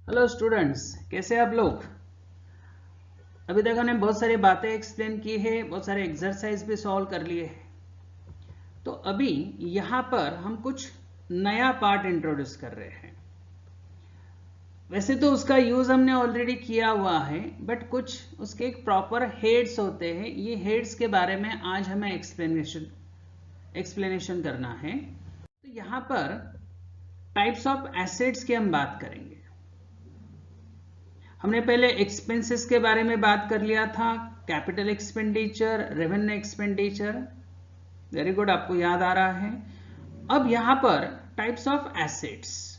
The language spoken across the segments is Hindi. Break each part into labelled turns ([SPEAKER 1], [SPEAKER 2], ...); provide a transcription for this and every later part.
[SPEAKER 1] हेलो स्टूडेंट्स, कैसे आप लोग। अभी तक हमने बहुत सारी बातें एक्सप्लेन की है, बहुत सारे एक्सरसाइज भी सॉल्व कर लिए हैं। तो अभी यहाँ पर हम कुछ नया पार्ट इंट्रोड्यूस कर रहे हैं। वैसे तो उसका यूज हमने ऑलरेडी किया हुआ है, बट कुछ उसके एक प्रॉपर हेड्स होते हैं। ये हेड्स के बारे में आज हमें एक्सप्लेनेशन करना है। तो यहाँ पर टाइप्स ऑफ एसेट्स की हम बात करेंगे। हमने पहले एक्सपेंसेस के बारे में बात कर लिया था, capital expenditure, revenue expenditure. Very good, आपको याद आ रहा है। अब यहां पर types of assets.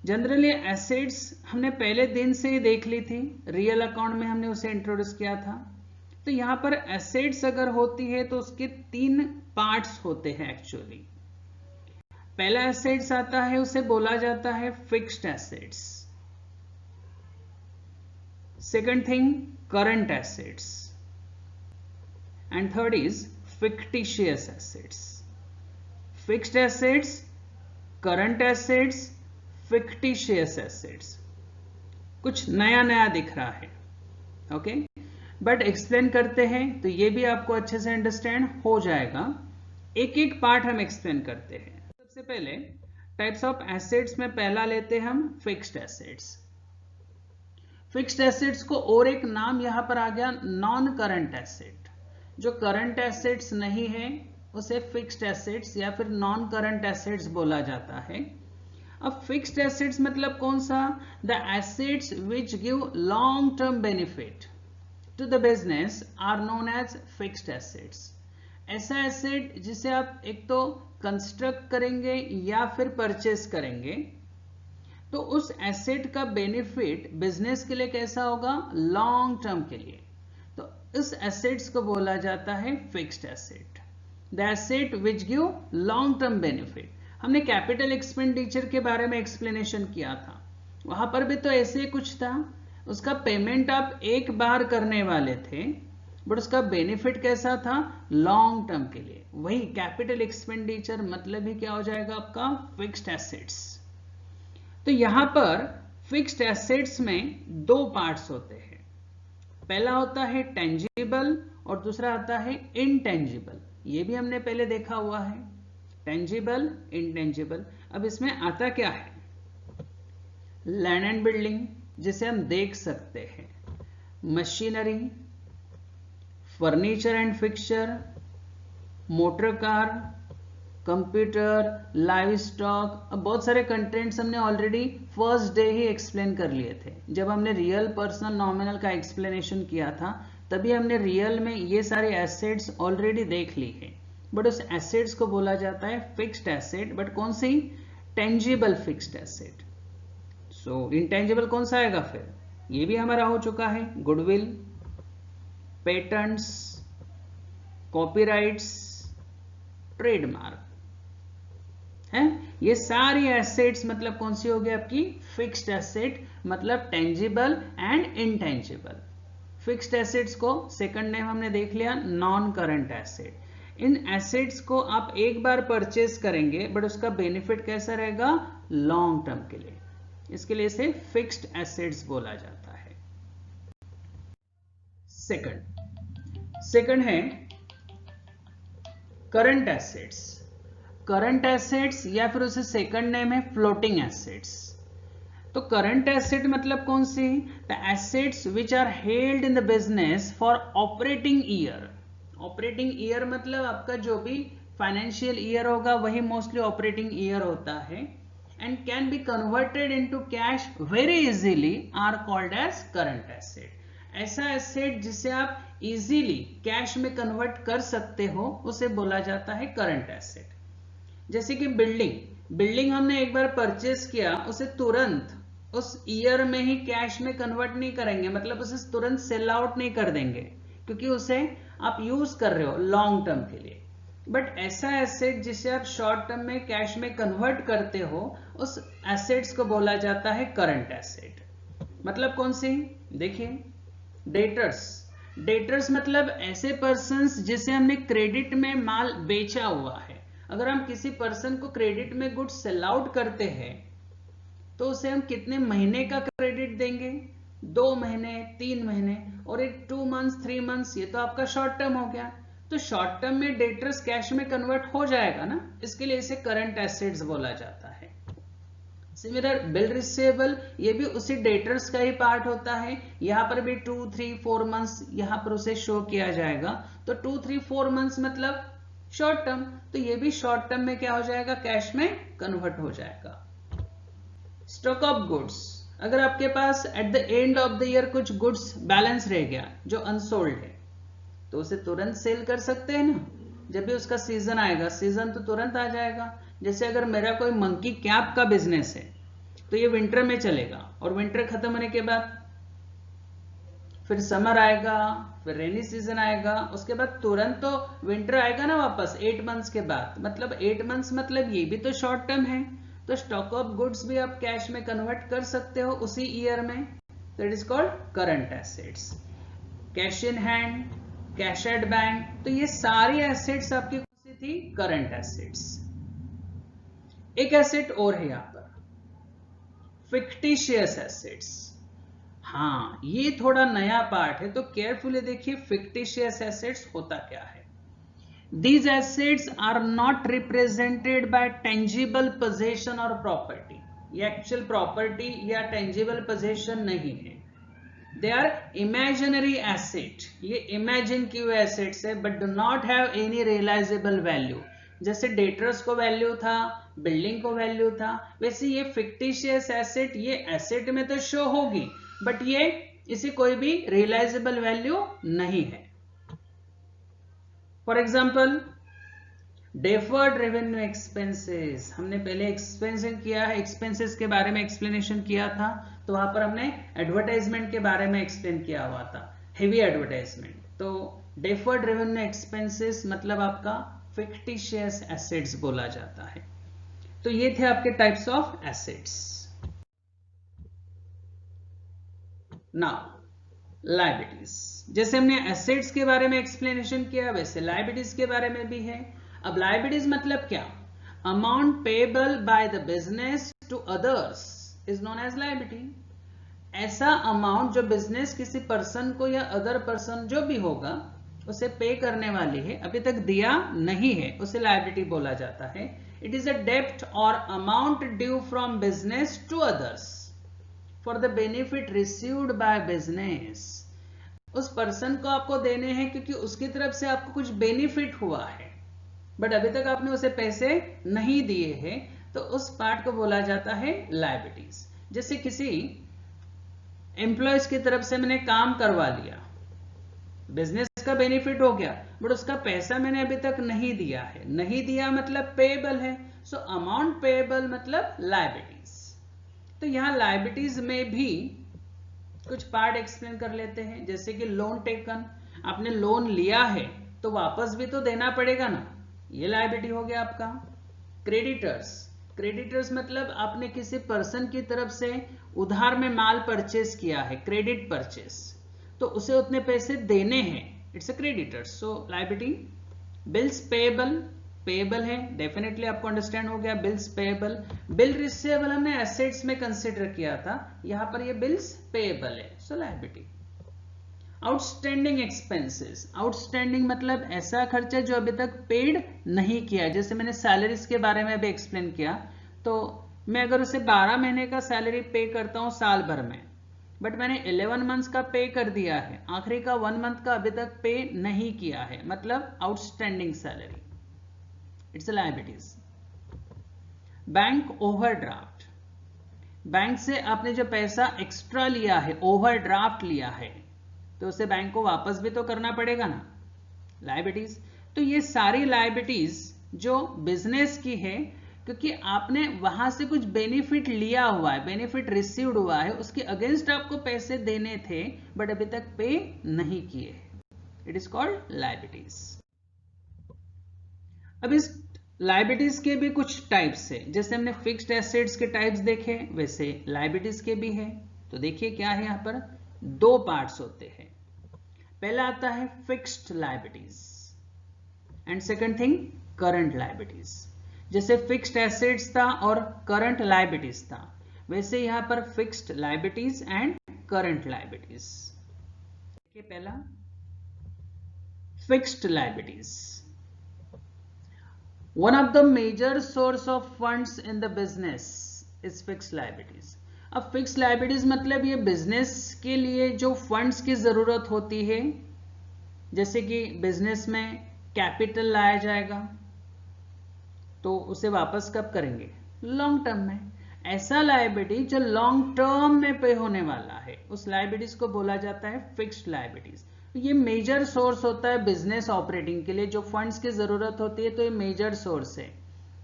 [SPEAKER 1] Generally assets हमने पहले दिन से ही देख ली थी, रियल अकाउंट में हमने उसे इंट्रोड्यूस किया था। तो यहां पर एसेट्स अगर होती है तो उसके तीन पार्ट्स होते हैं एक्चुअली। पहला एसेट्स आता है, उसे बोला जाता है fixed assets. Second thing, current assets. And third is fictitious assets. Fixed assets, current assets, fictitious assets. कुछ नया नया दिख रहा है, ओके, बट एक्सप्लेन करते हैं तो ये भी आपको अच्छे से अंडरस्टैंड हो जाएगा। एक एक पार्ट हम एक्सप्लेन करते हैं। सबसे पहले टाइप्स ऑफ एसेट्स में पहला लेते हैं हम फिक्स्ड एसेट्स। फिक्स्ड एसेट्स को और एक नाम यहां पर आ गया, नॉन करंट एसेट। जो करंट एसेट्स नहीं है उसे फिक्स्ड एसेट्स या फिर नॉन करंट एसेट्स बोला जाता है। अब फिक्स्ड एसेट्स मतलब कौन सा? The assets which give long term benefit to the business are known as fixed assets. ऐसा एसेट जिसे आप एक तो कंस्ट्रक्ट करेंगे या फिर परचेस करेंगे, तो उस एसेट का बेनिफिट बिजनेस के लिए कैसा होगा? लॉन्ग टर्म के लिए। तो इस एसेट्स को बोला जाता है fixed asset. The asset which give long term benefit. हमने कैपिटल एक्सपेंडिचर के बारे में एक्सप्लेनेशन किया था, वहां पर भी तो ऐसे ही कुछ था। उसका पेमेंट आप एक बार करने वाले थे, बट उसका बेनिफिट कैसा था? लॉन्ग टर्म के लिए। वही कैपिटल एक्सपेंडिचर मतलब ही क्या हो जाएगा आपका? Fixed assets. तो यहां पर फिक्स्ड एसेट्स में दो पार्ट्स होते हैं। पहला होता है टेंजिबल और दूसरा आता है इनटेंजिबल। ये भी हमने पहले देखा हुआ है, टेंजिबल, इनटेंजिबल। अब इसमें आता क्या है? लैंड एंड बिल्डिंग, जिसे हम देख सकते हैं, machinery, furniture and fixture, motor car, computer, live stock. अब बहुत सारे कंटेंट्स हमने ऑलरेडी फर्स्ट डे ही एक्सप्लेन कर लिए थे। जब हमने रियल, पर्सनल, नॉमिनल का एक्सप्लेनेशन किया था तभी हमने रियल में ये सारे एसेट्स ऑलरेडी देख ली है। बट उस एसेट्स को बोला जाता है फिक्स्ड एसेट। बट कौन सी? Tangible fixed asset. So intangible कौन सा आएगा फिर? ये भी हमारा हो चुका है, गुडविल, पेटेंट्स, कॉपीराइट्स, ट्रेडमार्क है। ये सारी एसेट्स मतलब कौन सी होगी आपकी? फिक्स्ड एसेट, मतलब tangible and intangible. Fixed assets को सेकंड नेम हमने देख लिया, नॉन करंट एसेट। इन एसेट्स को आप एक बार परचेस करेंगे, बट उसका बेनिफिट कैसा रहेगा? लॉन्ग टर्म के लिए। इसके लिए इसे फिक्स्ड एसेट्स बोला जाता है। सेकंड है करंट एसेट्स। करंट एसेट्स या फिर उसे सेकंड नेम है फ्लोटिंग एसेट्स। तो करंट एसेट मतलब कौन सी? The assets which are held in the business for operating year. Operating year मतलब आपका जो भी फाइनेंशियल ईयर होगा वही मोस्टली ऑपरेटिंग ईयर होता है, and can be converted into cash very easily are called as current asset. ऐसा एसेट जिसे आप इजीली कैश में कन्वर्ट कर सकते हो उसे बोला जाता है करंट एसेट। जैसे कि बिल्डिंग हमने एक बार परचेस किया, उसे तुरंत उस ईयर में ही कैश में कन्वर्ट नहीं करेंगे, मतलब उसे तुरंत सेल आउट नहीं कर देंगे, क्योंकि उसे आप यूज कर रहे हो लॉन्ग टर्म के लिए। बट ऐसा एसेट जिसे आप शॉर्ट टर्म में कैश में कन्वर्ट करते हो, उस एसेट्स को बोला जाता है करंट एसेट। मतलब कौन सी? देखिए, डेटर्स मतलब ऐसे पर्सन्स जिसे हमने क्रेडिट में माल बेचा हुआ है। अगर हम किसी पर्सन को क्रेडिट में गुड्स सेल आउट करते हैं तो उसे हम कितने महीने का क्रेडिट देंगे, 2 महीने, 3 महीने, और एक 2 मंथ्स, 3 मंथ्स, ये तो आपका शॉर्ट टर्म हो गया। तो शॉर्ट टर्म में डेटर्स कैश में कन्वर्ट हो जाएगा ना, इसके लिए इसे करंट एसेट्स बोला जाता है। सिमिलर बिल रिसीवेबल, ये भी उसी डेटर्स का ही पार्ट होता है। यहां पर भी 2, 3, 4 मंथ्स यहां पर उसे शो किया जाएगा। तो 2, 3, 4 मंथ्स मतलब शॉर्ट टर्म, तो ये भी शॉर्ट टर्म में क्या हो जाएगा, कैश में कन्वर्ट हो जाएगा। स्टॉक ऑफ गुड्स, अगर आपके पास at the end of the year कुछ गुड्स बैलेंस रह गया जो अनसोल्ड है, तो उसे तुरंत सेल कर सकते हैं ना। जब भी उसका सीजन आएगा, सीजन तो तुरंत आ जाएगा। जैसे अगर मेरा कोई मंकी कैप का बिजनेस है तो ये विंटर में चलेगा, और विंटर खत्म होने के बाद फिर समर आएगा, फिर रेनी सीजन आएगा, उसके बाद तुरंत तो विंटर आएगा ना वापस 8 मंथ्स के बाद। मतलब 8 मंथ्स मतलब ये भी तो शॉर्ट टर्म है। तो स्टॉक ऑफ गुड्स भी आप कैश में कन्वर्ट कर सकते हो उसी ईयर में, तो it is called current assets. Cash in hand, cash at bank, तो ये सारी एसेट्स आपकी कौन सी थी, करंट एसेट्स। एक एसेट और है यहां पर, फिक्टिशियस एसेट्स। हाँ, ये थोड़ा नया पार्ट है, तो केयरफुली देखिए फिक्टिशियस एसेट्स होता क्या है। These assets are not represented by tangible possession or property. ये एक्चुअल प्रॉपर्टी या टेंजिबल पोजेशन नहीं है। They are imaginary asset. ये इमेजिन किए हुए एसेट्स है, but do not have any realizable value. जैसे डेटर्स को वैल्यू था, बिल्डिंग को वैल्यू था, वैसे ये फिक्टिशियस एसेट, ये एसेट में तो शो होगी, बट ये इसे कोई भी रियलाइजेबल वैल्यू नहीं है। For example deferred revenue expenses, हमने पहले एक्सपेंसेस किया है, एक्सपेंसेस के बारे में एक्सप्लेनेशन किया था, तो वहां पर हमने एडवर्टाइजमेंट के बारे में एक्सप्लेन किया हुआ था, हेवी एडवर्टाइजमेंट। तो डेफर्ड रेवेन्यू एक्सपेंसेस मतलब आपका फिक्टिशियस एसेट्स बोला जाता है। तो ये थे आपके types of assets. Now liabilities, जैसे हमने एसेट्स के बारे में एक्सप्लेनेशन किया, वैसे लायबिलिटीज के बारे में भी है। अब लायबिलिटीज मतलब क्या, amount payable by the business to others is known as liability. ऐसा अमाउंट जो बिजनेस किसी पर्सन को या अदर पर्सन जो भी होगा उसे पे करने वाली है, अभी तक दिया नहीं है, उसे लायबिलिटी बोला जाता है। इट इज अ डेब्ट और amount due from business to others for the benefit received by business. उस पर्सन को आपको देने हैं क्योंकि उसकी तरफ से आपको कुछ बेनिफिट हुआ है, बट अभी तक आपने उसे पैसे नहीं दिए हैं, तो उस पार्ट को बोला जाता है लायबिलिटीज। जैसे किसी एम्प्लॉयज की तरफ से मैंने काम करवा लिया, बिजनेस का बेनिफिट हो गया, बट उसका पैसा मैंने अभी तक नहीं दिया है, नहीं दिया मतलब पेएबल है, सो अमाउंट पेएबल मतलब लायबिलिटीज। तो यहां लायबिलिटीज में भी कुछ पार्ट एक्सप्लेन कर लेते हैं, जैसे कि लोन टेकन, आपने लोन लिया है तो वापस भी तो देना पड़ेगा ना, ये लायबिलिटी हो गया आपका। क्रेडिटर्स, क्रेडिटर्स मतलब आपने किसी पर्सन की तरफ से उधार में माल परचेस किया है, क्रेडिट परचेस, तो उसे उतने पैसे देने हैं, it's a creditors, so liability. Bills payable, payable है, डेफिनेटली आपको अंडरस्टैंड हो गया, बिल्स पेएबल। बिल रिसीवेबल हमने एसेट्स में कंसीडर किया था, यहां पर ये बिल्स पेएबल है, सो लायबिलिटी। आउटस्टैंडिंग एक्सपेंसेस, आउटस्टैंडिंग मतलब ऐसा खर्चा जो अभी तक पेड नहीं किया, जैसे मैंने सैलरीज के बारे में भी एक्सप्लेन किया, तो मैं अगर उसे 12 महीने का सैलरी पे करता हूं साल भर में, बट मैंने 11 मंथ्स का पे कर दिया है, आखिरी का 1 मंथ का अभी तक पे नहीं किया है, मतलब outstanding salary, it's liabilities. Bank overdraft, bank से आपने जो पैसा एक्स्ट्रा लिया है, ओवरड्राफ्ट लिया है, तो उसे बैंक को वापस भी तो करना पड़ेगा ना, लायबिलिटीज। तो ये सारी लायबिलिटीज जो बिजनेस की है, क्योंकि आपने वहां से कुछ बेनिफिट लिया हुआ है, बेनिफिट रिसीव्ड हुआ है, उसके अगेंस्ट आपको पैसे देने थे बट अभी तक पे नहीं किए, इट इज कॉल्ड लायबिलिटीज। अब इस लायबिलिटीज के भी कुछ टाइप्स है, जैसे हमने फिक्स्ड एसेट्स के टाइप्स देखे, वैसे लायबिलिटीज के भी है। तो देखिए क्या है, यहां पर 2 पार्ट्स होते हैं। पहला आता है fixed liabilities and second thing current liabilities. जैसे फिक्स्ड एसेट्स था और करंट लायबिलिटीज था। वैसे यहां पर fixed liabilities and current liabilities. देखिए पहला fixed liabilities, one of the major source of funds in the business is fixed liabilities. अब फिक्स्ड लायबिलिटीज मतलब ये बिजनेस के लिए जो फंड्स की जरूरत होती है, जैसे कि बिजनेस में कैपिटल लाया जाएगा तो उसे वापस कब करेंगे, लॉन्ग टर्म में। ऐसा लायबिलिटी जो लॉन्ग टर्म में पे होने वाला है उस लायबिलिटीज को बोला जाता है फिक्स्ड लायबिलिटीज। ये मेजर सोर्स होता है बिजनेस ऑपरेटिंग के लिए, जो फंड्स की जरूरत होती है तो ये मेजर सोर्स है।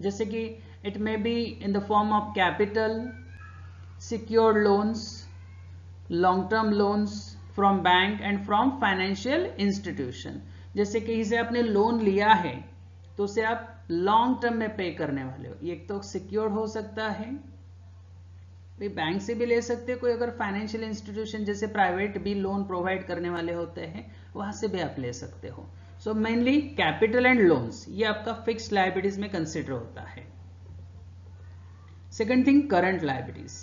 [SPEAKER 1] जैसे कि it may be in the form of capital, secured loans, long term loans from bank and from financial institution. जैसे कहीं से आपने लोन लिया है तो उसे आप लॉन्ग टर्म में पे करने वाले हो, एक तो सिक्योर्ड हो सकता है, बैंक से भी ले सकते हैं, कोई अगर फाइनेंशियल इंस्टीट्यूशन जैसे प्राइवेट भी लोन प्रोवाइड करने वाले होते हैं वहां से भी आप ले सकते हो। So mainly capital and loans ये आपका फिक्स्ड लायबिलिटीज में कंसिडर होता है। Second thing current liabilities.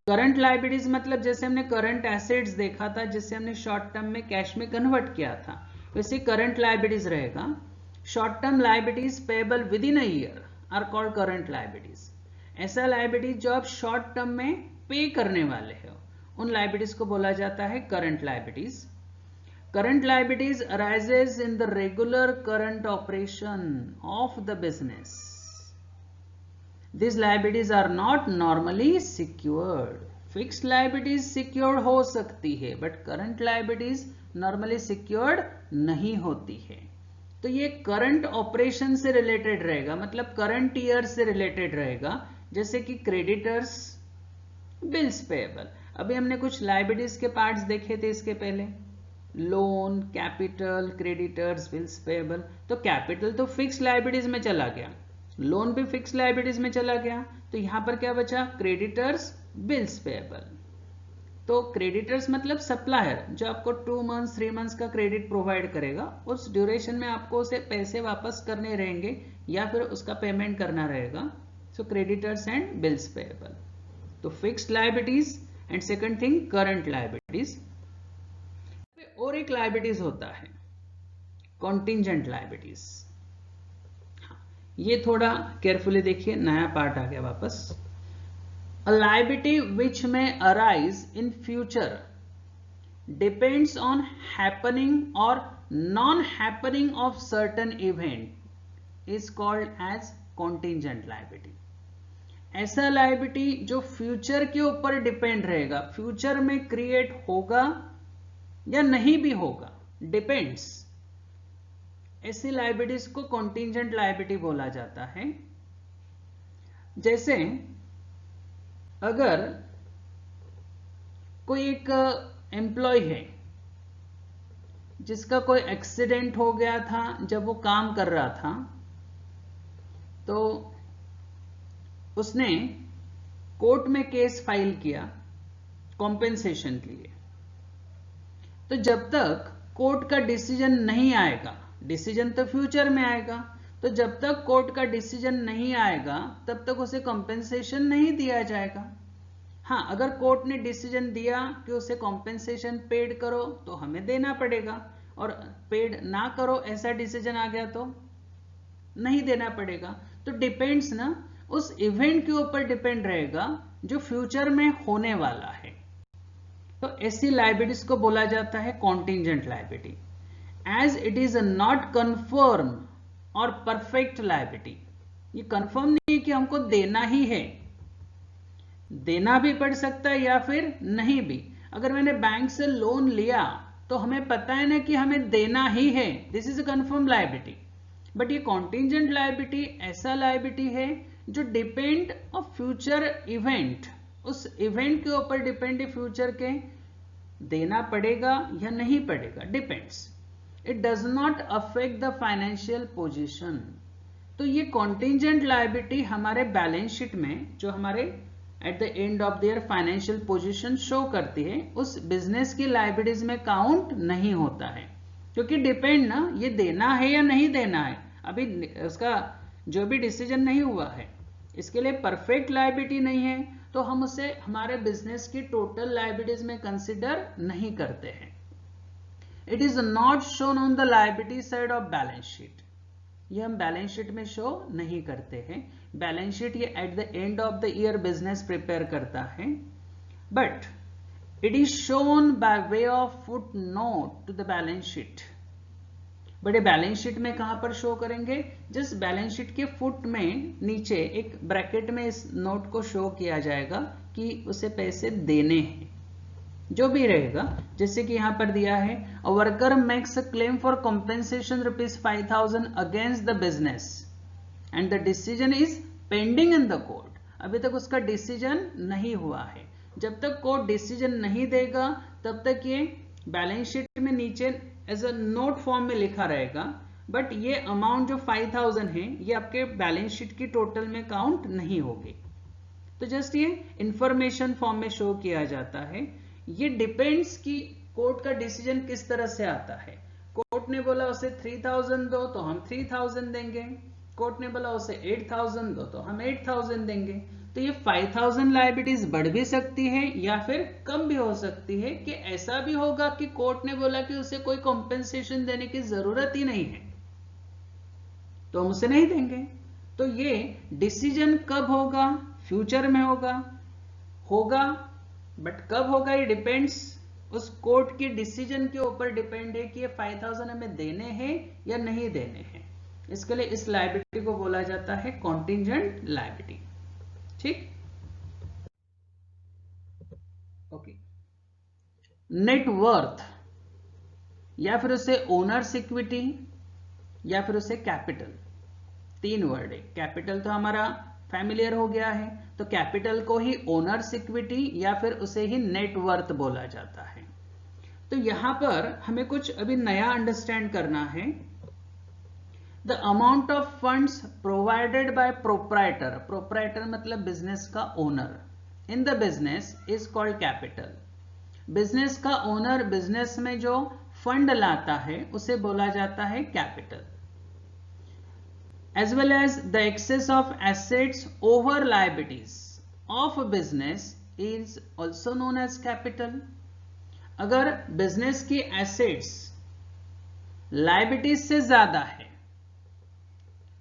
[SPEAKER 1] Current liabilities मतलब जैसे हमने करंट एसेट्स देखा था जिससे हमने शॉर्ट टर्म में कैश में कन्वर्ट किया था, वैसे करंट लायबिलिटीज रहेगा। Short term liabilities payable within a year are called current liabilities. ऐसा लायबिलिटीज जो आप शॉर्ट टर्म में पे करने वाले हो उन लायबिलिटीज को बोला जाता है current liabilities. Current liabilities arises in the regular current operation of the business. These liabilities are not normally secured. Fixed liabilities secured हो सकती है but current liabilities normally secured नहीं होती है। तो ये करंट ऑपरेशन से रिलेटेड रहेगा, मतलब करंट ईयर से रिलेटेड रहेगा, जैसे कि क्रेडिटर्स, बिल्स पेएबल। अभी हमने कुछ लायबिलिटीज के पार्ट्स देखे थे इसके पहले, loan, capital, creditors, bills payable. तो कैपिटल तो फिक्स लायबिलिटीज में चला गया, लोन भी फिक्स लायबिलिटीज में चला गया, तो यहां पर क्या बचा, क्रेडिटर्स, बिल्स पेएबल। तो क्रेडिटर्स मतलब सप्लायर जो आपको 2 मंथ्स 3 मंथ्स का क्रेडिट प्रोवाइड करेगा, उस ड्यूरेशन में आपको उसे पैसे वापस करने रहेंगे या फिर उसका पेमेंट करना रहेगा। So creditors and bills payable. तो fixed liabilities and second thing current liabilities. और एक लायबिलिटीज होता है कॉन्टिंजेंट लायबिलिटीज। ये थोड़ा केयरफुली देखिए, नया पार्ट आ गया वापस। A liability which may arise in future depends on happening or non-happening of certain event is called as contingent liability. ऐसा लायबिलिटी जो फ्यूचर के ऊपर डिपेंड रहेगा, फ्यूचर में क्रिएट होगा या नहीं भी होगा, डिपेंड्स, ऐसी लायबिलिटीज को कॉन्टिंजेंट लायबिलिटी बोला जाता है। जैसे अगर कोई एक एम्प्लॉय है जिसका कोई एक्सीडेंट हो गया था जब वो काम कर रहा था, तो उसने कोर्ट में केस फाइल किया कॉम्पेंसेशन के लिए। तो जब तक कोर्ट का डिसीजन नहीं आएगा, डिसीजन तो फ्यूचर में आएगा, तो जब तक कोर्ट का डिसीजन नहीं आएगा तब तक उसे कॉम्पेंसेशन नहीं दिया जाएगा। हाँ, अगर कोर्ट ने डिसीजन दिया कि उसे कॉम्पेंसेशन पेड करो तो हमें देना पड़ेगा, और पेड ना करो ऐसा डिसीजन आ गया तो नहीं देना पड़ेगा। तो डिपेंड्स ना, उस इवेंट के ऊपर डिपेंड रहेगा जो फ्यूचर में होने वाला है। तो ऐसी लायबिलिटीज को बोला जाता है contingent liability. As it is not confirm और परफेक्ट लायबिलिटी, ये कंफर्म नहीं है कि हमको देना ही है, देना भी पड़ सकता है या फिर नहीं भी। अगर मैंने बैंक से लोन लिया तो हमें पता है ना कि हमें देना ही है, this is a confirm liability. But ये कॉन्टिंजेंट लायबिलिटी ऐसा लायबिलिटी है जो डिपेंड ऑफ फ्यूचर इवेंट, उस इवेंट के ऊपर डिपेंड है फ्यूचर के, देना पड़ेगा या नहीं पड़ेगा, depends. It does not affect the financial position. तो ये कॉन्टिंजेंट लायबिलिटी हमारे बैलेंस शीट में जो हमारे eight the end of their financial position show करती है, उस बिजनेस की लायबिलिटीज में काउंट नहीं होता है, क्योंकि डिपेंड ना, ये देना है या नहीं देना है, अभी उसका जो भी डिसीजन नहीं हुआ है, इसके लिए परफेक्ट लायबिलिटी नहीं है। तो हम उसे हमारे बिजनेस की टोटल लायबिलिटीज में कंसिडर नहीं करते हैं। It is not shown on the liability side of balance sheet, ये हम बैलेंस शीट में शो नहीं करते हैं। बैलेंस शीट ये at the end of the year business prepare करता है, but it is shown by way of foot note to the balance sheet. बड़े बैलेंस शीट में कहां पर शो करेंगे, जिस बैलेंस शीट के फुट में नीचे एक ब्रैकेट में इस नोट को शो किया जाएगा कि उसे पैसे देने हैं, जो भी रहेगा। जैसे कि यहां पर दिया है, a worker makes a claim for compensation ₹5,000 against the business and the decision is pending in the court. अभी तक उसका डिसीजन नहीं हुआ है। जब तक कोर्ट डिसीजन नहीं देगा तब तक ये बैलेंस शीट में नीचे एज अ नोट फॉर्म में लिखा रहेगा, बट ये अमाउंट जो 5,000 है ये आपके बैलेंस शीट की टोटल में काउंट नहीं होगी। तो जस्ट ये इंफॉर्मेशन फॉर्म में शो किया जाता है। ये डिपेंड्स कि कोर्ट का डिसीजन किस तरह से आता है। कोर्ट ने बोला उसे 3,000 दो तो हम 3,000 देंगे, कोर्ट ने बोला उसे 8,000 दो तो हम 8,000 देंगे। तो ये 5,000 लायबिलिटीज बढ़ भी सकती है या फिर कम भी हो सकती है, कि ऐसा भी होगा कि कोर्ट ने बोला कि उसे कोई कॉम्पेंसेशन देने की जरूरत ही नहीं है तो हम उसे नहीं देंगे। तो ये डिसीजन कब होगा, फ्यूचर में होगा, बट कब होगा ये डिपेंड्स उस कोर्ट के डिसीजन के ऊपर डिपेंड है कि ये 5,000 हमें देने हैं या नहीं देने हैं। इसके लिए इस लायबिलिटी को बोला जाता है कॉन्टिंजेंट लायबिलिटी। ठीक, ओके। नेट वर्थ या फिर उसे ओनर्स इक्विटी या फिर उसे कैपिटल, 3 वर्ड है। कैपिटल तो हमारा फैमिलियर हो गया है, तो कैपिटल को ही ओनर्स इक्विटी या फिर उसे ही नेट वर्थ बोला जाता है। तो यहां पर हमें कुछ अभी नया अंडरस्टैंड करना है। The amount of funds provided by proprietor, proprietor मतलब बिजनेस का owner, in the business is called capital. Business का ओनर बिजनेस में जो फंड लाता है उसे बोला जाता है capital. as well as the excess of assets over liabilities of a business is also known as capital। अगर बिजनेस की एसेट्स लायबिलिटीज से ज्यादा है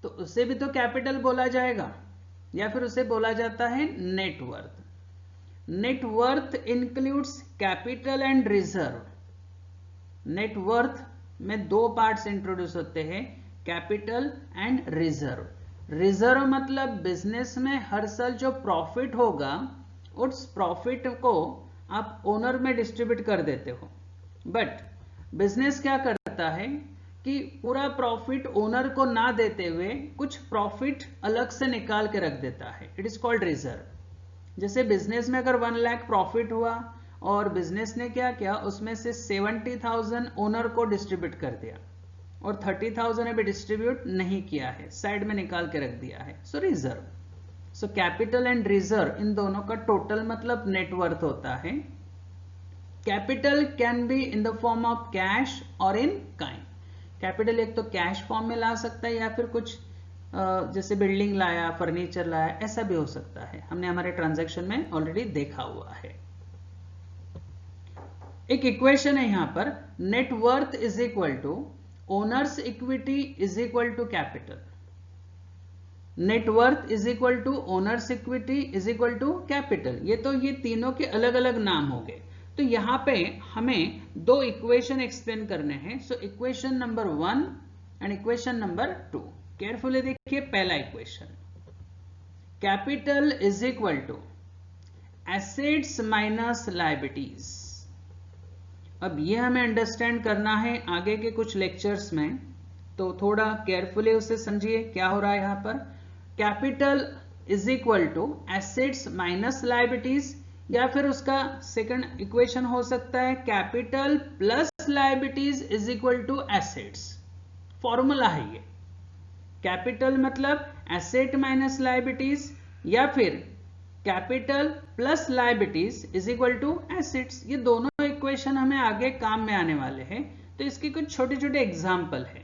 [SPEAKER 1] तो उसे भी तो कैपिटल बोला जाएगा, या फिर उसे बोला जाता है net worth. Net worth includes capital and reserve. Net worth में 2 पार्ट्स इंट्रोड्यूस होते हैं, कैपिटल एंड रिजर्व। रिजर्व मतलब बिजनेस में हर साल जो प्रॉफिट होगा उस प्रॉफिट को आप ओनर में डिस्ट्रीब्यूट कर देते हो, बट बिजनेस क्या करता है कि पूरा प्रॉफिट ओनर को ना देते हुए कुछ प्रॉफिट अलग से निकाल के रख देता है। It is called reserve. जैसे बिजनेस में अगर 1 लाख प्रॉफिट हुआ और बिजनेस ने क्या किया, उसमें से 70,000 ओनर को डिस्ट्रीब्यूट कर दिया और 30,000 अभी डिस्ट्रीब्यूट नहीं किया है, साइड में निकाल के रख दिया है, so reserve. So capital and reserve इन दोनों का टोटल मतलब नेटवर्थ होता है। Capital can be in the form of cash और इन काइंड। कैपिटल एक तो कैश फॉर्म में ला सकता है या फिर कुछ जैसे बिल्डिंग लाया, फर्नीचर लाया, ऐसा भी हो सकता है। हमने हमारे ट्रांजैक्शन में ऑलरेडी देखा हुआ है। एक इक्वेशन है यहां पर, net worth is equal to owners equity is equal to capital. Net worth is equal to owners equity is equal to capital. ये तीनों के अलग अलग नाम हो गए। तो यहां पे हमें 2 इक्वेशन एक्सप्लेन करने हैं। So equation number 1 and equation number 2। Carefully देखिए। पहला equation, capital is equal to assets minus liabilities. अब ये हमें अंडरस्टैंड करना है आगे के कुछ लेक्चर्स में, तो थोड़ा केयरफुली उसे समझिए क्या हो रहा है यहां पर। Capital is equal to assets minus liabilities, या फिर उसका सेकंड इक्वेशन हो सकता है capital plus liabilities is equal to assets. Formula है ये। कैपिटल मतलब एसेट माइनस लायबिलिटीज, या फिर capital plus liabilities is equal to assets. ये दोनों इक्वेशन हमें आगे काम में आने वाले हैं, तो इसके कुछ छोटे छोटे एग्जाम्पल है।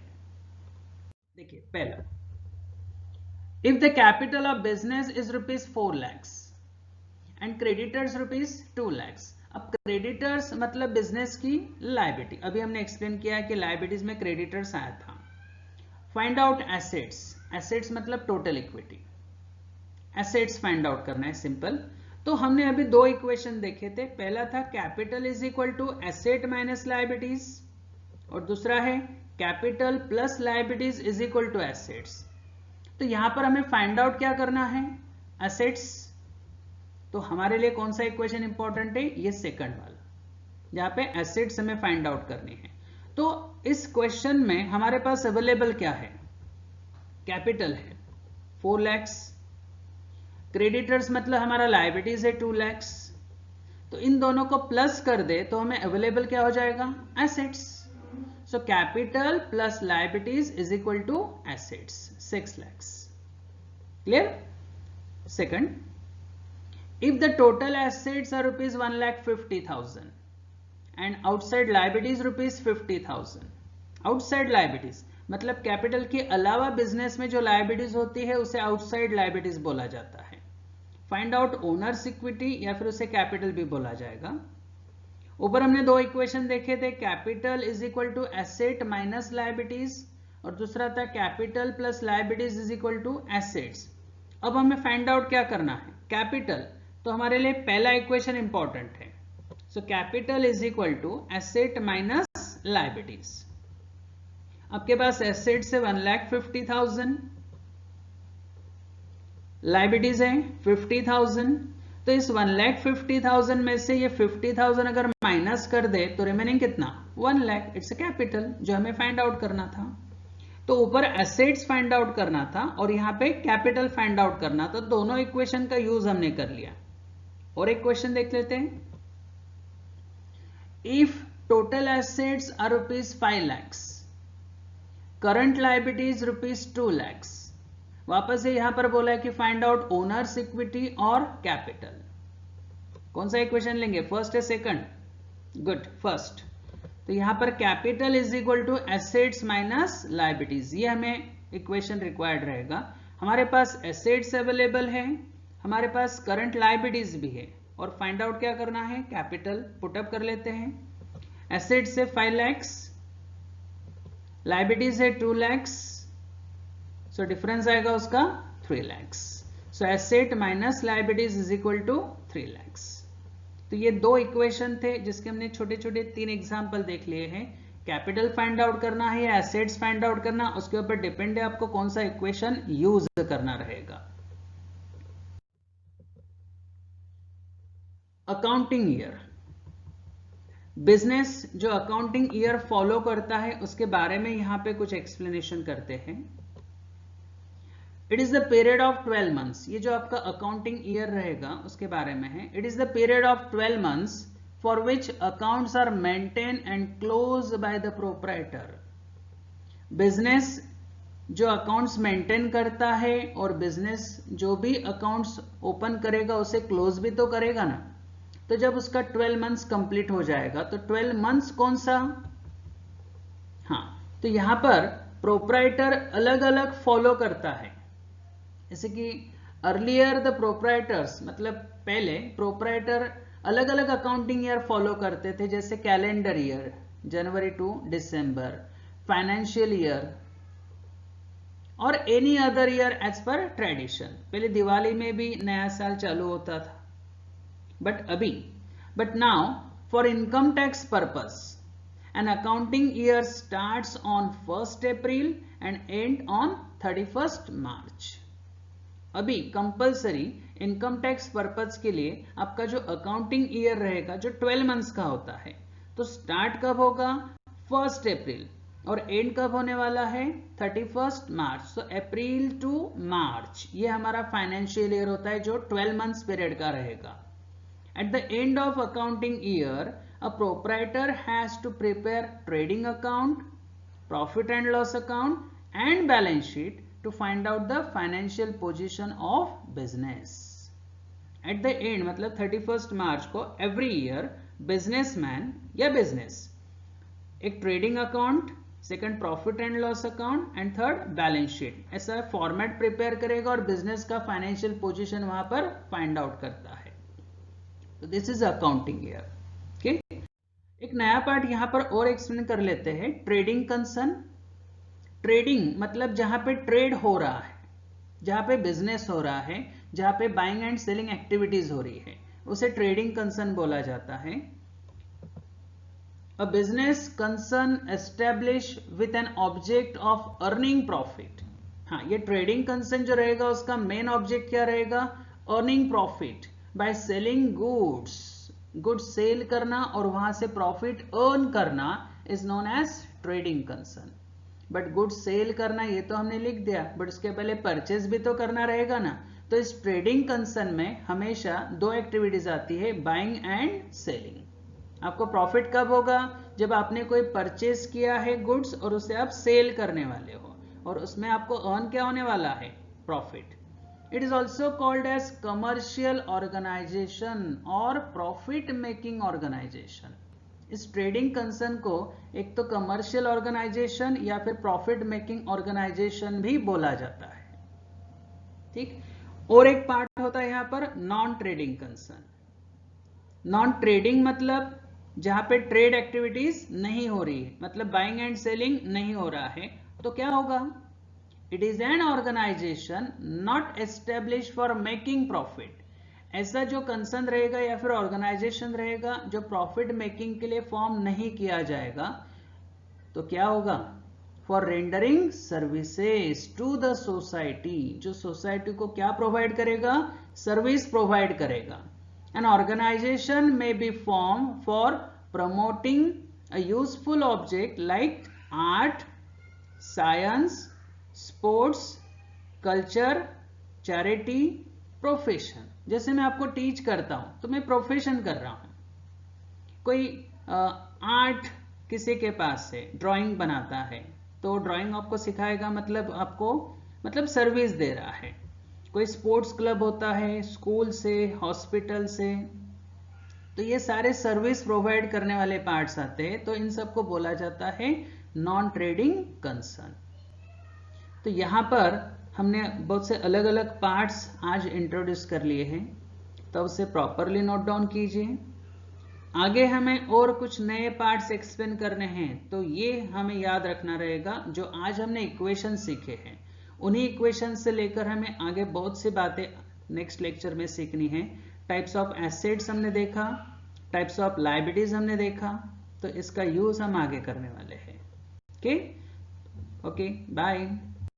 [SPEAKER 1] देखिए पहला, if the capital of business is ₹4 lakhs and creditors rupees 2 lakhs। अब क्रेडिटर्स मतलब बिजनेस की लायबिलिटी, अभी हमने एक्सप्लेन किया है कि लायबिलिटीज में क्रेडिटर्स आया था। फाइंड आउट एसेट्स, एसेट्स मतलब total equity, assets find out करना है, सिंपल। तो हमने अभी दो इक्वेशन देखे थे, पहला था capital is equal to asset minus liabilities और दूसरा है capital plus liabilities is equal to assets. तो यहां पर हमें फाइंड आउट क्या करना है, एसेट्स। तो हमारे लिए कौन सा इक्वेशन इंपॉर्टेंट है, ये सेकंड वाला, जहां पे एसेट्स हमें फाइंड आउट करनी है। तो इस क्वेश्चन में हमारे पास अवेलेबल क्या है, कैपिटल है 4 lakhs, क्रेडिटर्स मतलब हमारा लायबिलिटीज है 2 lakhs। तो इन दोनों को प्लस कर दे तो हमें अवेलेबल क्या हो जाएगा, assets. So capital plus liabilities is equal to assets 6 lakhs। Clear. Second, if the total assets are rupees 1,50,000 and outside liabilities rupees 50,000, outside liabilities मतलब कैपिटल के अलावा बिजनेस में जो लायबिलिटीज होती है उसे आउटसाइड लायबिलिटीज बोला जाता है। फाइंड आउट ओनर्स इक्विटी या फिर उसे कैपिटल भी बोला जाएगा। ऊपर हमने दो इक्वेशन देखे थे, capital is equal to asset minus liabilities और दूसरा था capital plus liabilities is equal to assets. अब हमें फाइंड आउट क्या करना है, कैपिटल। तो हमारे लिए पहला इक्वेशन इंपॉर्टेंट है, so capital is equal to asset minus liabilities. आपके पास एसेट्स है 1,50,000, लायबिलिटीज है 50,000। तो इस 1,50,000 में से ये 50,000 अगर माइनस कर दे तो रिमेनिंग कितना, 1 lakh। इट्स कैपिटल जो हमें फाइंड आउट करना था। तो ऊपर एसेट्स फाइंड आउट करना था और यहां पे कैपिटल फाइंड आउट करना था, दोनों इक्वेशन का यूज हमने कर लिया। और एक क्वेश्चन देख लेते हैं, if total assets are rupees 5 lakhs, current liabilities rupees 2 lakhs। वापस से यहां पर बोला है कि फाइंड आउट ओनर्स इक्विटी और कैपिटल। कौन सा इक्वेशन लेंगे, फर्स्ट है सेकंड, गुड फर्स्ट। तो यहां पर capital is equal to assets minus liabilities, ये हमें इक्वेशन रिक्वायर्ड रहेगा। हमारे पास एसेट्स अवेलेबल है, हमारे पास करंट लायबिलिटीज भी है और फाइंड आउट क्या करना है, कैपिटल। पुटअप कर लेते हैं, एसेट्स है 5 lakhs, लायबिलिटीज है 2 lakhs, सो डिफरेंस आएगा उसका 3 lakhs। So asset minus liabilities is equal to 3 lakhs। तो ये दो इक्वेशन थे जिसके हमने छोटे छोटे 3 एग्जाम्पल देख लिए हैं। कैपिटल फाइंड आउट करना है या एसेट्स फाइंड आउट करना, उसके ऊपर डिपेंड है आपको कौन सा इक्वेशन यूज करना रहेगा। अकाउंटिंग ईयर, बिजनेस जो अकाउंटिंग ईयर फॉलो करता है उसके बारे में यहां पे कुछ एक्सप्लेनेशन करते हैं। It is the period of 12 months, ये जो आपका अकाउंटिंग ईयर रहेगा उसके बारे में है। It is the period of 12 months for which accounts are maintain and close by the proprietor. Business जो अकाउंट्स मेंटेन करता है और बिजनेस जो भी अकाउंट्स ओपन करेगा उसे क्लोज भी तो करेगा ना। तो जब उसका 12 months कंप्लीट हो जाएगा तो 12 months कौन सा, हाँ, तो यहां पर प्रोप्राइटर अलग अलग फॉलो करता है। जैसे कि अर्लियर द प्रोप्राइटर्स मतलब पहले प्रोप्राइटर अलग अलग अकाउंटिंग ईयर फॉलो करते थे, जैसे calendar year January to December, financial year और any other year as per tradition. पहले दिवाली में भी नया साल चालू होता था, but now for income tax purpose an accounting year starts on 1st April and end on 31st March। अभी कंपलसरी इनकम टैक्स पर्पज के लिए आपका जो अकाउंटिंग ईयर रहेगा जो 12 months का होता है, तो स्टार्ट कब होगा 1st April और एंड कब होने वाला है 31st March। तो अप्रैल टू मार्च ये हमारा फाइनेंशियल ईयर होता है जो 12 months पीरियड का रहेगा। At the end of accounting year, a proprietor has to prepare trading account, profit and loss account, and balance sheet to find out the financial position of business. At the end, मतलब 31st March को every year businessman या business एक trading account, second profit and loss account and third balance sheet ऐसा फॉर्मेट प्रिपेयर करेगा और बिजनेस का फाइनेंशियल पोजीशन वहां पर फाइंड आउट करता है। तो this is accounting year. Okay, एक नया पार्ट यहां पर और एक्सप्लेन कर लेते हैं, ट्रेडिंग कंसर्न। ट्रेडिंग मतलब जहां पे ट्रेड हो रहा है, जहां पे बिजनेस हो रहा है, जहां पे बाइंग एंड सेलिंग एक्टिविटीज हो रही है, उसे ट्रेडिंग कंसर्न बोला जाता है। A business concern established with an object of earning profit। हाँ, ये ट्रेडिंग कंसर्न जो रहेगा उसका मेन ऑब्जेक्ट क्या रहेगा, earning profit by selling goods. Goods sale करना और वहां से प्रॉफिट अर्न करना is known as trading concern. But goods sale करना ये तो हमने लिख दिया, बट उसके पहले परचेज भी तो करना रहेगा ना। तो इस ट्रेडिंग कंसर्न में हमेशा दो एक्टिविटीज आती है, बाइंग एंड सेलिंग। आपको प्रॉफिट कब होगा, जब आपने कोई परचेज किया है गुड्स और उसे आप सेल करने वाले हो, और उसमें आपको अर्न क्या होने वाला है, profit. It is also called as commercial organization और प्रॉफिट मेकिंग ऑर्गेनाइजेशन। इस ट्रेडिंग कंसर्न को एक तो कमर्शियल ऑर्गेनाइजेशन या फिर प्रॉफिट मेकिंग ऑर्गेनाइजेशन भी बोला जाता है। ठीक, और एक पार्ट होता है यहां पर non trading concern. Non trading मतलब जहां पे ट्रेड एक्टिविटीज नहीं हो रही है, मतलब बाइंग एंड सेलिंग नहीं हो रहा है, तो क्या होगा, it is an organization not establish for making profit. ऐसा जो कंसर्न रहेगा या फिर ऑर्गेनाइजेशन रहेगा जो प्रॉफिट मेकिंग के लिए फॉर्म नहीं किया जाएगा, तो क्या होगा, for rendering services to the society. जो सोसाइटी को क्या प्रोवाइड करेगा, सर्विस प्रोवाइड करेगा। An organization may be formed for promoting a useful object like art, science, sports, culture, charity, profession। जैसे मैं आपको टीच करता हूं तो मैं प्रोफेशन कर रहा हूं। कोई आर्ट किसी के पास है, ड्राइंग बनाता है, तो ड्राइंग आपको सिखाएगा, मतलब आपको मतलब सर्विस दे रहा है। कोई स्पोर्ट्स क्लब होता है, स्कूल से, हॉस्पिटल से, तो ये सारे सर्विस प्रोवाइड करने वाले पार्ट्स आते हैं, तो इन सबको बोला जाता है नॉन ट्रेडिंग कंसर्न। तो यहां पर हमने बहुत से अलग अलग पार्ट्स आज इंट्रोड्यूस कर लिए हैं, तो उसे प्रॉपरली नोट डाउन कीजिए। आगे हमें और कुछ नए पार्ट्स एक्सप्लेन करने हैं, तो ये हमें याद रखना रहेगा, जो आज हमने इक्वेशन सीखे हैं उन्हीं इक्वेशन से लेकर हमें आगे बहुत सी बातें नेक्स्ट लेक्चर में सीखनी है। टाइप्स ऑफ एसेट्स हमने देखा, टाइप्स ऑफ लायबिलिटीज हमने देखा, तो इसका यूज हम आगे करने वाले हैं। Okay, bye.